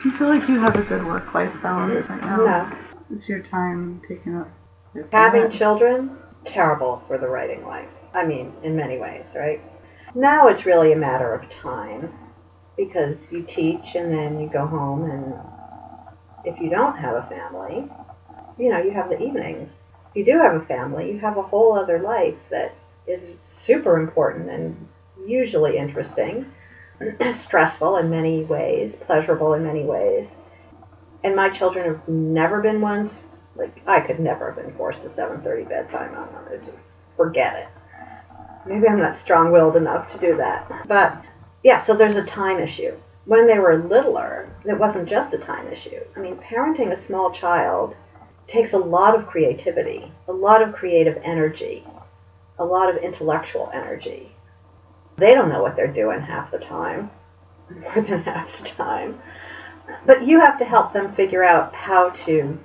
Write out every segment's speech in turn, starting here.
Do you feel like you have a good work-life balance right now? No. Is your time taken up? Having children, terrible for the writing life. I mean, in many ways, right? Now it's really a matter of time, because you teach and then you go home, and if you don't have a family, you have the evenings. If you do have a family, you have a whole other life that is super important and usually interesting, stressful in many ways, pleasurable in many ways. And my children have never been ones, like, I could never have been forced to 7:30 bedtime on them. Just forget it. Maybe I'm not strong-willed enough to do that. But, yeah, so there's a time issue. When they were littler, it wasn't just a time issue. I mean, parenting a small child takes a lot of creativity, a lot of creative energy, a lot of intellectual energy. They don't know what they're doing half the time, more than half the time. But you have to help them figure out how to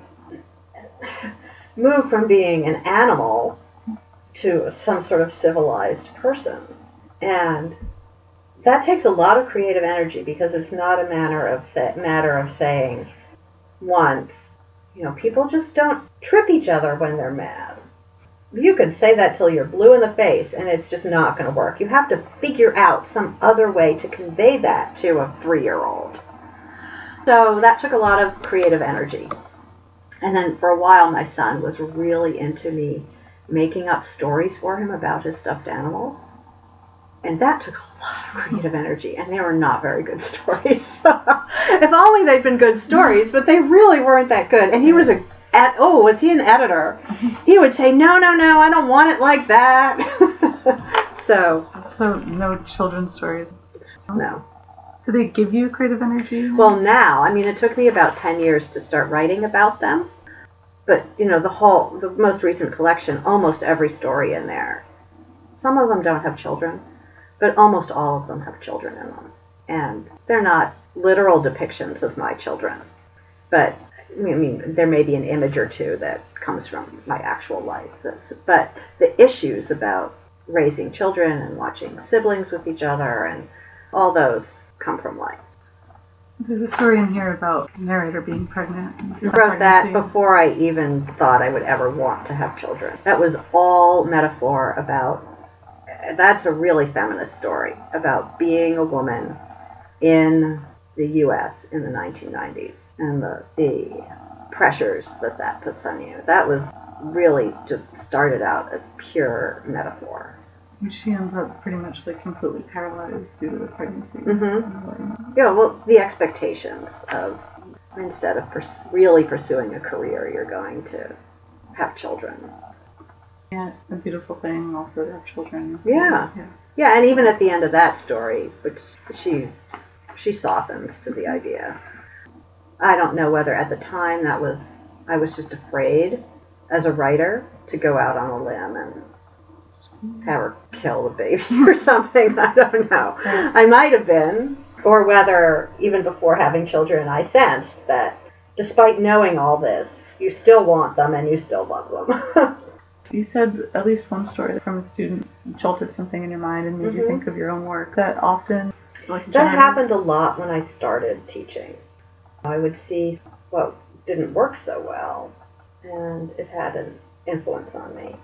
move from being an animal to some sort of civilized person. And that takes a lot of creative energy, because it's not a matter of saying once, people just don't trip each other when they're mad. You could say that till you're blue in the face, and it's just not going to work. You have to figure out some other way to convey that to a 3-year-old. So that took a lot of creative energy. And then for a while, my son was really into me making up stories for him about his stuffed animals. And that took a lot of creative energy, and they were not very good stories. If only they'd been good stories, but they really weren't that good. And he was was he an editor? He would say, no, I don't want it like that. So no children's stories? No. Do they give you creative energy? Well, now, it took me about 10 years to start writing about them. But, the most recent collection, almost every story in there, some of them don't have children, but almost all of them have children in them. And they're not literal depictions of my children. But, there may be an image or two that comes from my actual life. But the issues about raising children and watching siblings with each other and all those come from life. There's a story in here about the narrator being pregnant. I wrote that before I even thought I would ever want to have children. That was all metaphor about, that's a really feminist story, about being a woman in the U.S. in the 1990s and the pressures that puts on you. That was really just started out as pure metaphor. She ends up pretty much completely paralyzed due to the pregnancy. Mm-hmm. Yeah, well, the expectations of, instead of really pursuing a career, you're going to have children. Yeah, a beautiful thing also to have children. Yeah, and even at the end of that story, which she softens to the idea. I don't know whether at the time I was just afraid as a writer to go out on a limb and have her kill the baby or something. I don't know. I might have been. Or whether, even before having children, I sensed that despite knowing all this, you still want them and you still love them. You said at least one story from a student jolted something in your mind and made you think of your own work. That often... That happened a lot when I started teaching. I would see what didn't work so well, and it had an influence on me.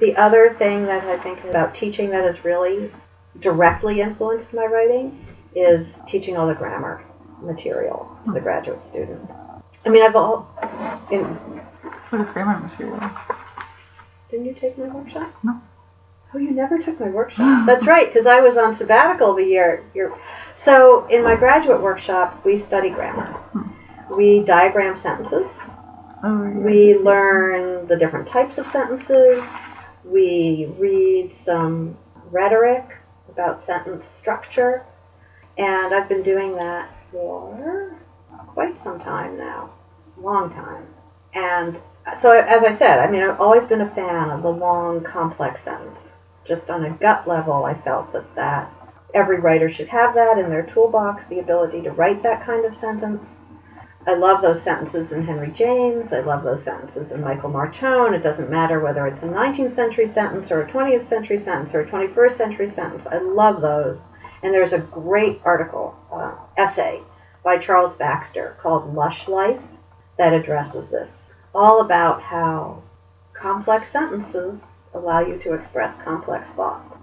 The other thing that I think about teaching that has really directly influenced my writing is teaching all the grammar material to the graduate students. What is grammar material? Didn't you take my workshop? No. Oh, you never took my workshop. That's right, because I was on sabbatical the year. So in my graduate workshop, we study grammar. We diagram sentences. We learn the different types of sentences. We read some rhetoric about sentence structure. And I've been doing that for quite some time now. Long time. And so, as I said, I've always been a fan of the long, complex sentence. Just on a gut level, I felt that every writer should have that in their toolbox, the ability to write that kind of sentence. I love those sentences in Henry James. I love those sentences in Michael Martone. It doesn't matter whether it's a 19th century sentence or a 20th century sentence or a 21st century sentence. I love those. And there's a great essay by Charles Baxter called Lush Life that addresses this. All about how complex sentences allow you to express complex thoughts.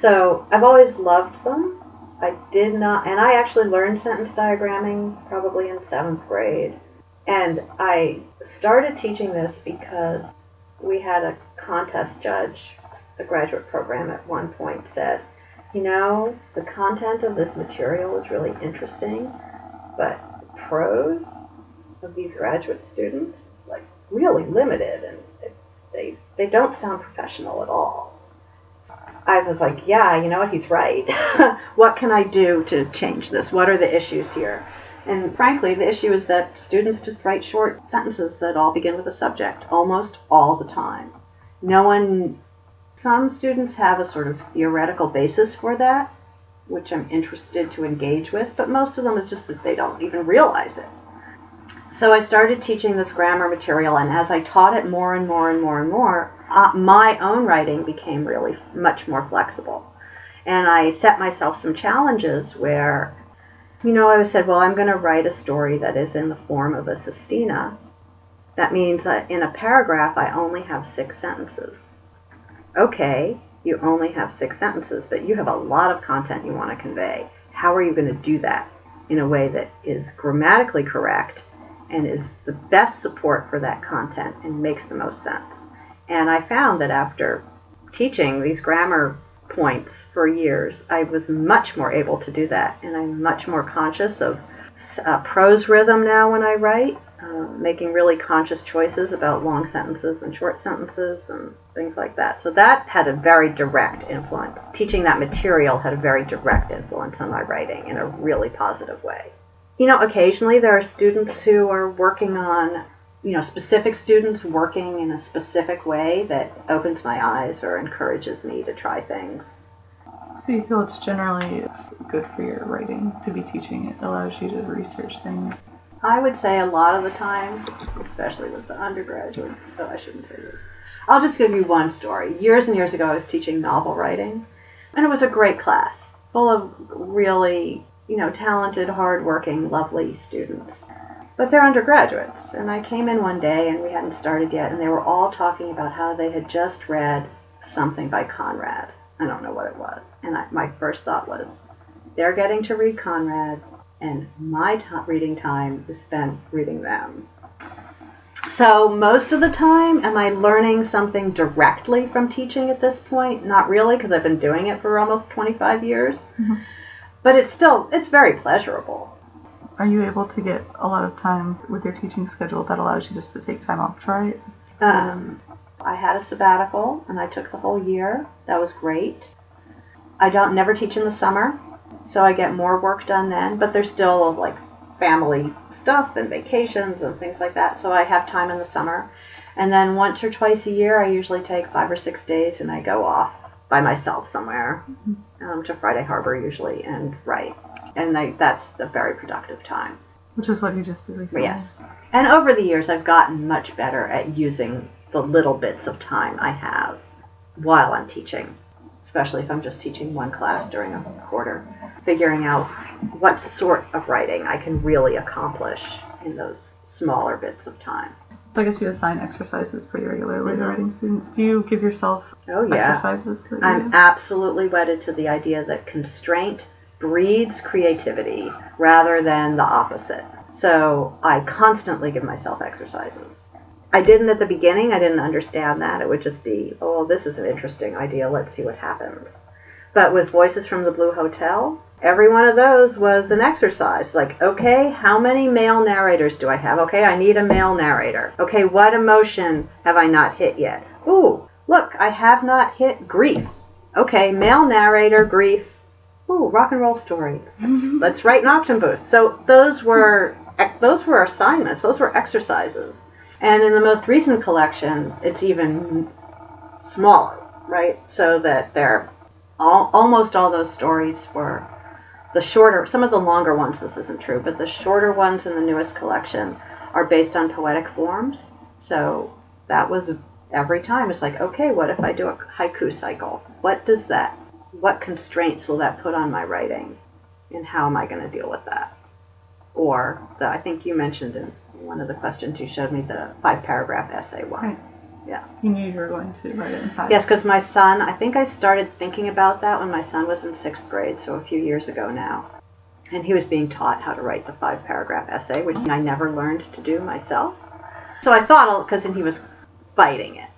So I've always loved them. I did not, and I actually learned sentence diagramming probably in 7th grade. And I started teaching this because we had a contest judge, the graduate program at one point said, the content of this material is really interesting, but the prose of these graduate students is like really limited, and they don't sound professional at all. I was like, yeah, you know what, he's right. What can I do to change this? What are the issues here? And frankly, the issue is that students just write short sentences that all begin with a subject, almost all the time. Some students have a sort of theoretical basis for that, which I'm interested to engage with, but most of them is just that they don't even realize it. So I started teaching this grammar material, and as I taught it more and more and more and more, my own writing became really much more flexible. And I set myself some challenges where, I said, well, I'm going to write a story that is in the form of a sestina. That means that in a paragraph, I only have 6 sentences. Okay, you only have 6 sentences, but you have a lot of content you want to convey. How are you going to do that in a way that is grammatically correct and is the best support for that content and makes the most sense? And I found that after teaching these grammar points for years, I was much more able to do that, and I'm much more conscious of prose rhythm now when I write, making really conscious choices about long sentences and short sentences and things like that. So that had a very direct influence. Teaching that material had a very direct influence on my writing in a really positive way. Occasionally there are students who are working on, specific students working in a specific way that opens my eyes or encourages me to try things. So you feel it's generally good for your writing to be teaching? It allows you to research things? I would say a lot of the time, especially with the undergraduates, though I shouldn't say this. I'll just give you one story. Years and years ago, I was teaching novel writing, and it was a great class, full of really, talented, hardworking, lovely students. But they're undergraduates, and I came in one day, and we hadn't started yet, and they were all talking about how they had just read something by Conrad. I don't know what it was. And my first thought was, they're getting to read Conrad, and my reading time is spent reading them. So most of the time, am I learning something directly from teaching at this point? Not really, because I've been doing it for almost 25 years. Mm-hmm. But it's very pleasurable. Are you able to get a lot of time with your teaching schedule that allows you just to take time off to write? I had a sabbatical, and I took the whole year. That was great. I never teach in the summer, so I get more work done then, but there's still like family stuff and vacations and things like that, so I have time in the summer. And then once or twice a year, I usually take 5 or 6 days, and I go off by myself somewhere, to Friday Harbor usually, and write. And that's a very productive time. Which is what you just did recently. Yes. And over the years, I've gotten much better at using the little bits of time I have while I'm teaching, especially if I'm just teaching one class during a quarter, figuring out what sort of writing I can really accomplish in those smaller bits of time. So I guess you assign exercises pretty regularly to writing students. Do you give yourself exercises? I'm absolutely wedded to the idea that constraint breeds creativity rather than the opposite. So I constantly give myself exercises. I didn't at the beginning. I didn't understand that. It would just be, oh, this is an interesting idea. Let's see what happens. But with Voices from the Blue Hotel, every one of those was an exercise. Like, okay, how many male narrators do I have? Okay, I need a male narrator. Okay, what emotion have I not hit yet? Ooh, look, I have not hit grief. Okay, male narrator, grief. Ooh, rock and roll story. Let's write an auction booth. So those were assignments. Those were exercises. And in the most recent collection, it's even smaller, right? So that they're almost all those stories were the shorter, some of the longer ones, this isn't true, but the shorter ones in the newest collection are based on poetic forms. So that was every time. It's like, okay, what if I do a haiku cycle? What constraints will that put on my writing? And how am I going to deal with that? or I think you mentioned in one of the questions you showed me the 5-paragraph essay one. Right. Yeah. You knew you were going to write it in 5. Yes, because my son, I think I started thinking about that when my son was in 6th grade, so a few years ago now. And he was being taught how to write the 5-paragraph essay, which I never learned to do myself. So I thought, because he was fighting it.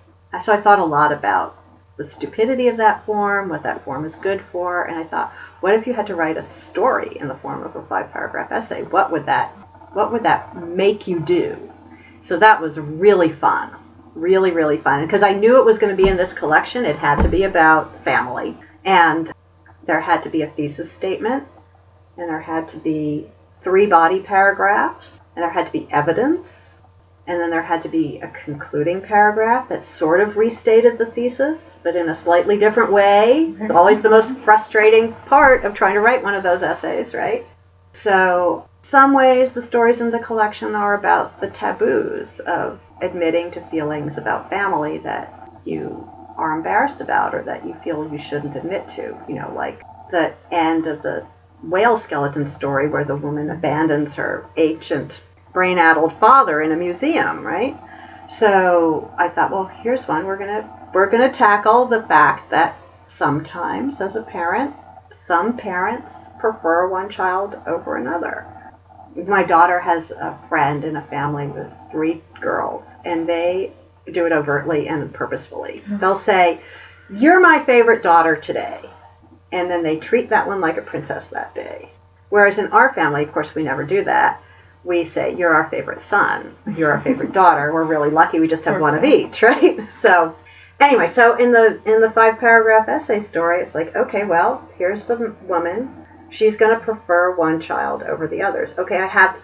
So I thought a lot about the stupidity of that form, what that form is good for, and I thought, what if you had to write a story in the form of a 5-paragraph essay? What would that make you do? So that was really fun. Really, really fun. Because I knew it was going to be in this collection. It had to be about family. And there had to be a thesis statement. And there had to be 3 body paragraphs. And there had to be evidence. And then there had to be a concluding paragraph that sort of restated the thesis, but in a slightly different way. It's always the most frustrating part of trying to write one of those essays, right? So some ways the stories in the collection are about the taboos of admitting to feelings about family that you are embarrassed about or that you feel you shouldn't admit to. Like the end of the whale skeleton story where the woman abandons her ancient brain-addled father in a museum, right? So I thought, well, here's one. We're gonna tackle the fact that sometimes, as a parent, some parents prefer one child over another. My daughter has a friend in a family with 3 girls, and they do it overtly and purposefully. They'll say, "You're my favorite daughter today," and then they treat that one like a princess that day. Whereas in our family, of course, we never do that. We say, "You're our favorite son. You're our favorite daughter. We're really lucky. We just have one of each," right? So anyway, so in the 5-paragraph essay story, it's like, okay, well, here's the woman. She's going to prefer one child over the others. Okay, I have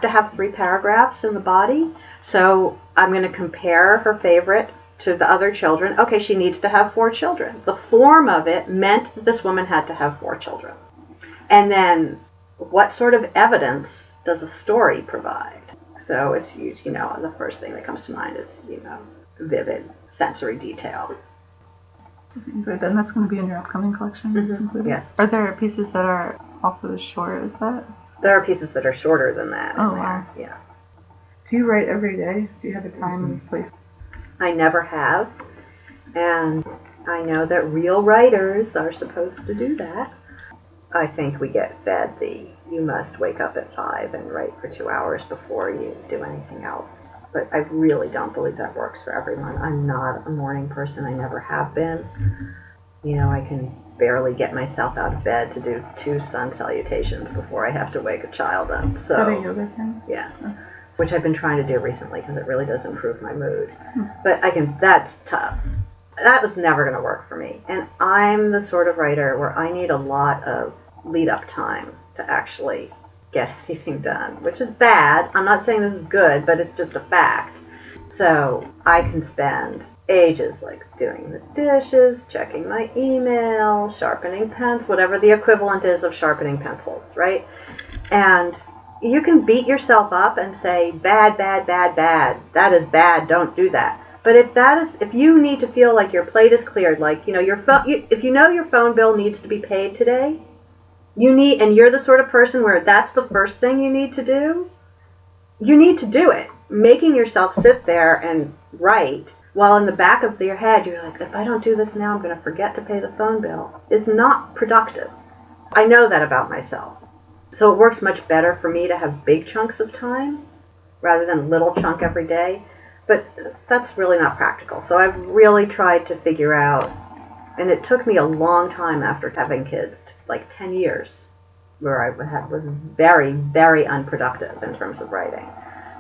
to have 3 paragraphs in the body. So I'm going to compare her favorite to the other children. Okay, she needs to have 4 children. The form of it meant that this woman had to have 4 children. And then what sort of evidence does a story provide? So it's used, the first thing that comes to mind is, vivid sensory detail. Good, and that's going to be in your upcoming collection? Mm-hmm. Yes. Are there pieces that are also as short as that? There are pieces that are shorter than that. Oh, wow. Yeah. Do you write every day? Do you have a time and place? I never have. And I know that real writers are supposed to do that. I think we get fed you must wake up at 5 and write for 2 hours before you do anything else. But I really don't believe that works for everyone. I'm not a morning person. I never have been. I can barely get myself out of bed to do 2 sun salutations before I have to wake a child up. So, is that a yoga thing? Yeah. Which I've been trying to do recently because it really does improve my mood. But that's tough. That was never going to work for me. And I'm the sort of writer where I need a lot of lead-up time to actually get anything done, which is bad. I'm not saying this is good, but it's just a fact. So I can spend ages doing the dishes, checking my email, sharpening pens, whatever the equivalent is of sharpening pencils, right? And you can beat yourself up and say, bad, bad, bad, bad. That is bad. Don't do that. But if you need to feel like your plate is cleared, if your phone bill needs to be paid today, and you're the sort of person where that's the first thing you need to do, you need to do it. Making yourself sit there and write while in the back of your head you're like, if I don't do this now, I'm going to forget to pay the phone bill, is not productive. I know that about myself. So it works much better for me to have big chunks of time rather than a little chunk every day. But that's really not practical. So I've really tried to figure out, and it took me a long time after having kids, 10 years, where I was very, very unproductive in terms of writing,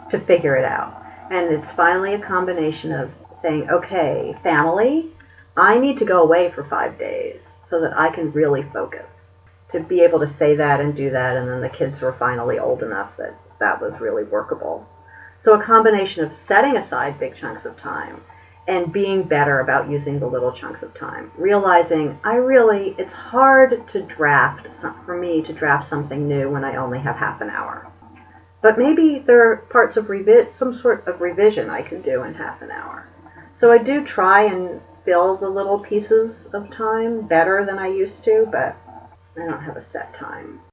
to figure it out. And it's finally a combination of saying, okay, family, I need to go away for 5 days so that I can really focus. To be able to say that and do that, and then the kids were finally old enough that was really workable. So a combination of setting aside big chunks of time and being better about using the little chunks of time. Realizing it's hard for me to draft something new when I only have half an hour. But maybe there are parts of some sort of revision I can do in half an hour. So I do try and fill the little pieces of time better than I used to, but I don't have a set time.